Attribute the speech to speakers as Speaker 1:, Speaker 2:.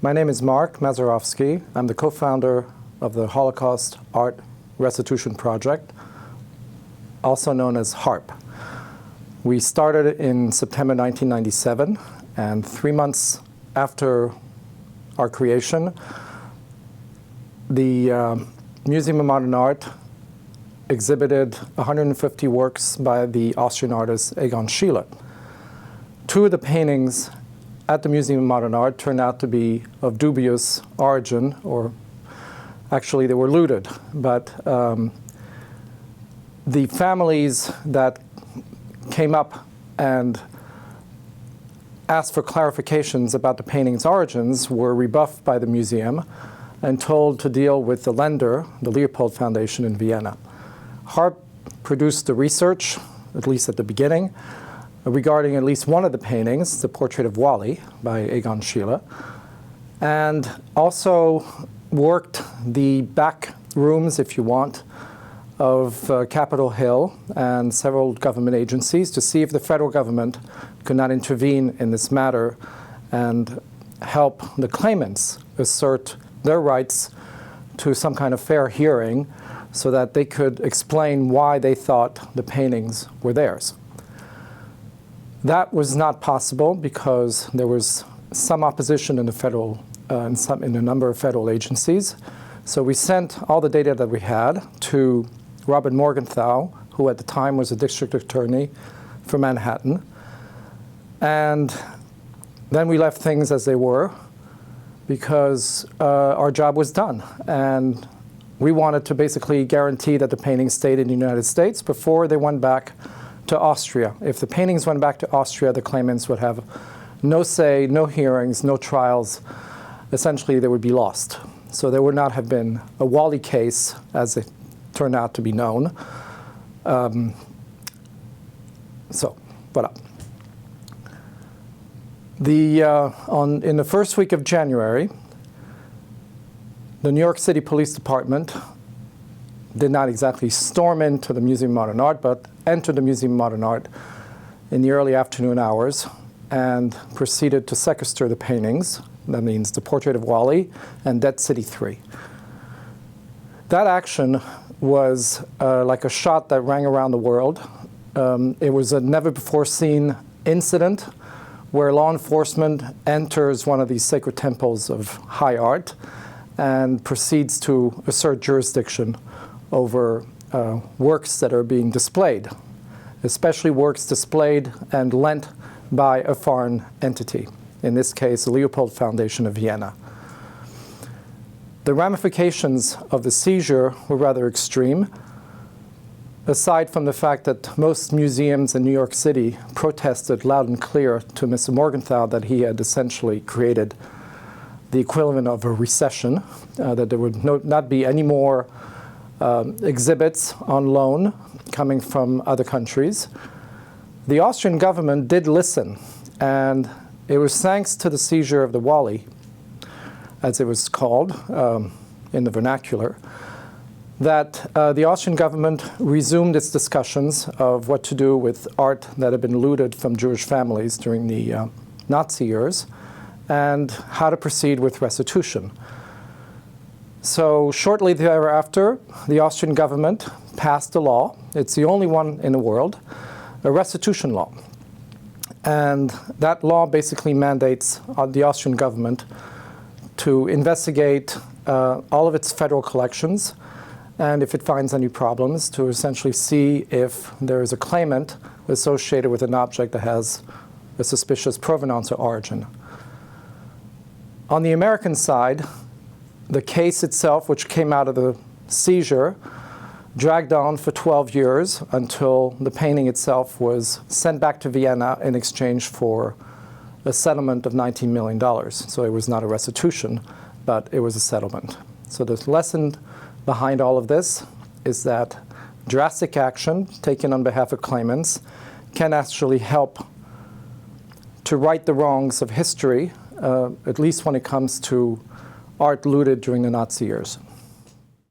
Speaker 1: My name is Mark Masurovski. I'm the co-founder of the Holocaust Art Restitution Project, also known as HARP. We started in September 1997, and 3 months after our creation, the Museum of Modern Art exhibited 150 works by the Austrian artist Egon Schiele. 2 of the paintings at the Museum of Modern Art turned out to be of dubious origin, or actually they were looted. But the families that came up and asked for clarifications about the painting's origins were rebuffed by the museum and told to deal with the lender, the Leopold Foundation in Vienna. HARP produced the research, at least at the beginning, regarding at least one of the paintings, the portrait of Wally by Egon Schiele, and also worked the back rooms, if you want, of Capitol Hill and several government agencies to see if the federal government could not intervene in this matter and help the claimants assert their rights to some kind of fair hearing so that they could explain why they thought the paintings were theirs. That was not possible because there was some opposition in the federal, in a number of federal agencies. So we sent all the data that we had to Robert Morgenthau, who at the time was a district attorney for Manhattan. And then we left things as they were because our job was done. And we wanted to basically guarantee that the paintings stayed in the United States before they went back to Austria. If the paintings went back to Austria, the claimants would have no say, no hearings, no trials. Essentially, they would be lost. So there would not have been a Wally case, as it turned out to be known. So, voilà. In the first week of January, the New York City Police Department did not exactly storm into the Museum of Modern Art, but entered the Museum of Modern Art in the early afternoon hours and proceeded to sequester the paintings. That means the portrait of Wally and Dead City 3. That action was like a shot that rang around the world. It was a never-before-seen incident where law enforcement enters one of these sacred temples of high art and proceeds to assert jurisdiction over works that are being displayed, especially works displayed and lent by a foreign entity, in this case, the Leopold Foundation of Vienna. The ramifications of the seizure were rather extreme, aside from the fact that most museums in New York City protested loud and clear to Mr. Morgenthau that he had essentially created the equivalent of a recession, that there would not be any more exhibits on loan coming from other countries. The Austrian government did listen, and it was thanks to the seizure of the Wally, as it was called in the vernacular, that the Austrian government resumed its discussions of what to do with art that had been looted from Jewish families during the Nazi years and how to proceed with restitution. So shortly thereafter, the Austrian government passed a law. It's the only one in the world, a restitution law. And that law basically mandates the Austrian government to investigate all of its federal collections, and if it finds any problems, to essentially see if there is a claimant associated with an object that has a suspicious provenance or origin. On the American side, the case itself, which came out of the seizure, dragged on for 12 years until the painting itself was sent back to Vienna in exchange for a settlement of $19 million. So it was not a restitution, but it was a settlement. So the lesson behind all of this is that drastic action taken on behalf of claimants can actually help to right the wrongs of history, at least when it comes to art looted during the Nazi years.